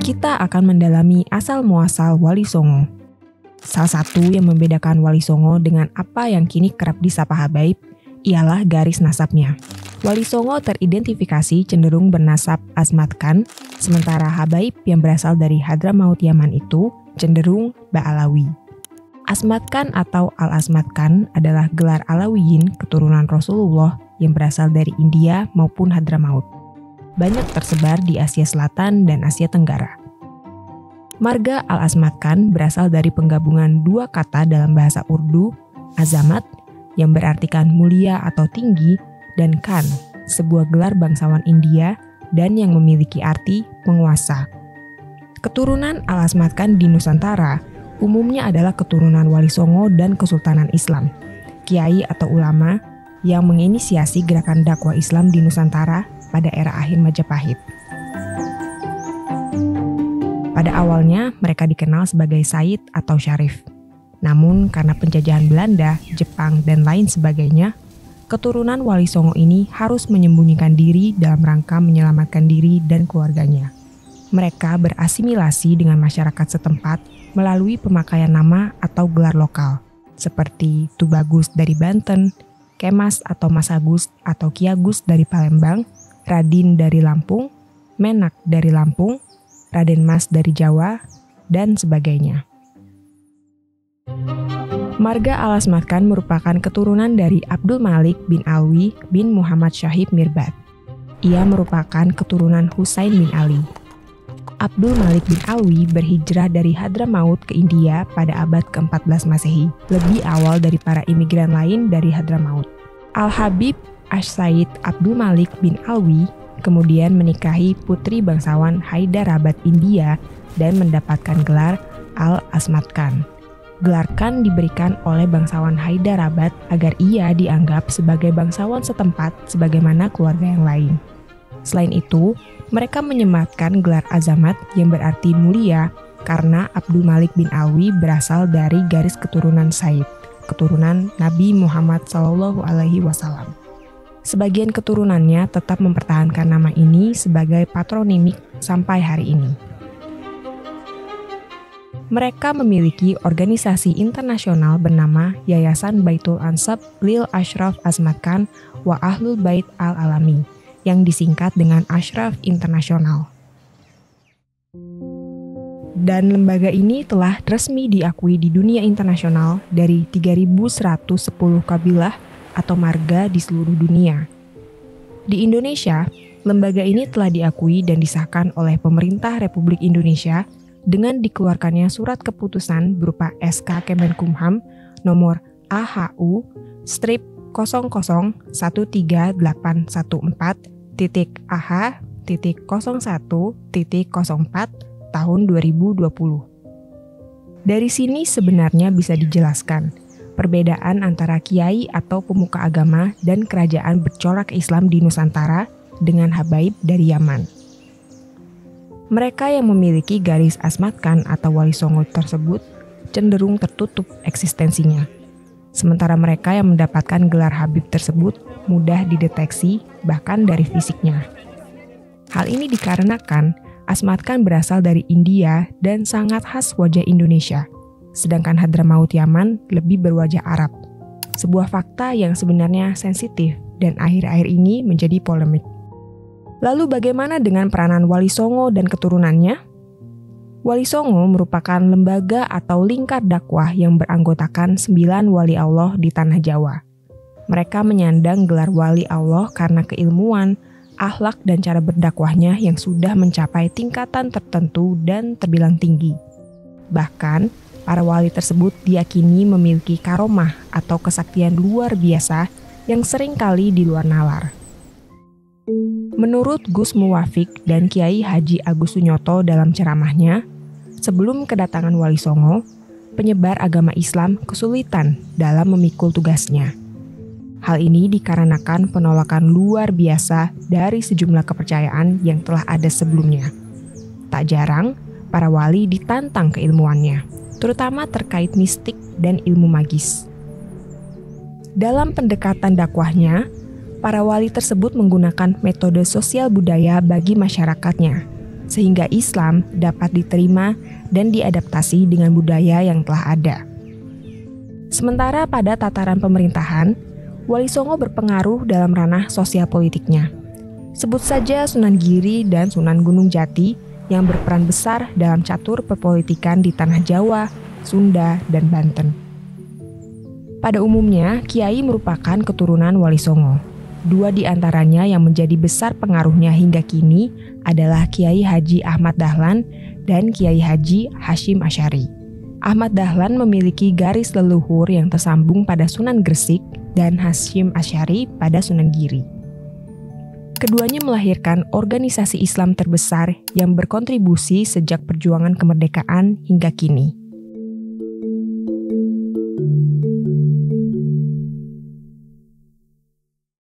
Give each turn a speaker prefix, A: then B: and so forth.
A: kita akan mendalami asal-muasal Wali Songo. Salah satu yang membedakan Wali Songo dengan apa yang kini kerap disapa habaib ialah garis nasabnya. Wali Songo teridentifikasi cenderung bernasab Asmat Khan, sementara habaib yang berasal dari Hadramaut Yaman itu cenderung Ba'alawi. Asmat Khan atau Al-Asmat Khan adalah gelar Alawiyin keturunan Rasulullah yang berasal dari India maupun Hadramaut. Banyak tersebar di Asia Selatan dan Asia Tenggara. Marga Al-Asmat Khan berasal dari penggabungan dua kata dalam bahasa Urdu, azamat, yang berartikan mulia atau tinggi, dan Khan, sebuah gelar bangsawan India dan yang memiliki arti penguasa. Keturunan Al-Asmat Khan di Nusantara umumnya adalah keturunan Wali Songo dan Kesultanan Islam, kiai atau ulama yang menginisiasi gerakan dakwah Islam di Nusantara pada era akhir Majapahit. Pada awalnya mereka dikenal sebagai Sayyid atau Syarif. Namun karena penjajahan Belanda, Jepang, dan lain sebagainya, keturunan Wali Songo ini harus menyembunyikan diri dalam rangka menyelamatkan diri dan keluarganya. Mereka berasimilasi dengan masyarakat setempat melalui pemakaian nama atau gelar lokal, seperti Tubagus dari Banten, Kemas atau Mas Agus atau Ki Agus dari Palembang, Radin dari Lampung, Menak dari Lampung, Raden Mas dari Jawa, dan sebagainya. Marga Al-Asmat Khan merupakan keturunan dari Abdul Malik bin Alwi bin Muhammad Syahib Mirbad. Ia merupakan keturunan Husain bin Ali. Abdul Malik bin Alwi berhijrah dari Hadramaut ke India pada abad ke-14 Masehi, lebih awal dari para imigran lain dari Hadramaut. Al-Habib Ash-Said Abdul Malik bin Alwi kemudian menikahi putri bangsawan Hyderabad, India dan mendapatkan gelar Al-Asmat Khan. Gelar Khan diberikan oleh bangsawan Hyderabad agar ia dianggap sebagai bangsawan setempat sebagaimana keluarga yang lain. Selain itu, mereka menyematkan gelar Azamat yang berarti mulia karena Abdul Malik bin Alwi berasal dari garis keturunan Said, keturunan Nabi Muhammad SAW. Sebagian keturunannya tetap mempertahankan nama ini sebagai patronimik sampai hari ini. Mereka memiliki organisasi internasional bernama Yayasan Baitul Ansab Lil Ashraf Asmat Khan wa Ahlul Bait Al-Alami, yang disingkat dengan Ashraf Internasional. Dan lembaga ini telah resmi diakui di dunia internasional dari 3.110 kabilah atau marga di seluruh dunia. Di Indonesia, lembaga ini telah diakui dan disahkan oleh Pemerintah Republik Indonesia dengan dikeluarkannya surat keputusan berupa SK Kemenkumham nomor AHU-13814.AH.01.04 tahun 2020. Dari sini sebenarnya bisa dijelaskan perbedaan antara kiai atau pemuka agama dan kerajaan bercorak Islam di Nusantara dengan habaib dari Yaman. Mereka yang memiliki garis Asmat Khan atau Wali Songo tersebut cenderung tertutup eksistensinya. Sementara mereka yang mendapatkan gelar habib tersebut mudah dideteksi bahkan dari fisiknya. Hal ini dikarenakan Asmat Khan berasal dari India dan sangat khas wajah Indonesia. Sedangkan Hadramaut Yaman lebih berwajah Arab. Sebuah fakta yang sebenarnya sensitif dan akhir-akhir ini menjadi polemik. Lalu bagaimana dengan peranan Wali Songo dan keturunannya? Wali Songo merupakan lembaga atau lingkar dakwah yang beranggotakan 9 wali Allah di tanah Jawa. Mereka menyandang gelar wali Allah karena keilmuan, akhlak dan cara berdakwahnya yang sudah mencapai tingkatan tertentu dan terbilang tinggi. Bahkan, para wali tersebut diyakini memiliki karomah atau kesaktian luar biasa yang seringkali di luar nalar. Menurut Gus Muwafiq dan Kiai Haji Agus Sunyoto dalam ceramahnya, sebelum kedatangan Wali Songo, penyebar agama Islam kesulitan dalam memikul tugasnya. Hal ini dikarenakan penolakan luar biasa dari sejumlah kepercayaan yang telah ada sebelumnya. Tak jarang, para wali ditantang keilmuannya, terutama terkait mistik dan ilmu magis. Dalam pendekatan dakwahnya, para wali tersebut menggunakan metode sosial budaya bagi masyarakatnya. sehingga Islam dapat diterima dan diadaptasi dengan budaya yang telah ada. Sementara pada tataran pemerintahan, Wali Songo berpengaruh dalam ranah sosial politiknya. Sebut saja Sunan Giri dan Sunan Gunung Jati yang berperan besar dalam catur perpolitikan di tanah Jawa, Sunda, dan Banten. Pada umumnya, kiai merupakan keturunan Wali Songo. Dua di antaranya yang menjadi besar pengaruhnya hingga kini adalah Kiai Haji Ahmad Dahlan dan Kiai Haji Hasyim Asy'ari. Ahmad Dahlan memiliki garis leluhur yang tersambung pada Sunan Gresik dan Hasyim Asy'ari pada Sunan Giri. Keduanya melahirkan organisasi Islam terbesar yang berkontribusi sejak perjuangan kemerdekaan hingga kini.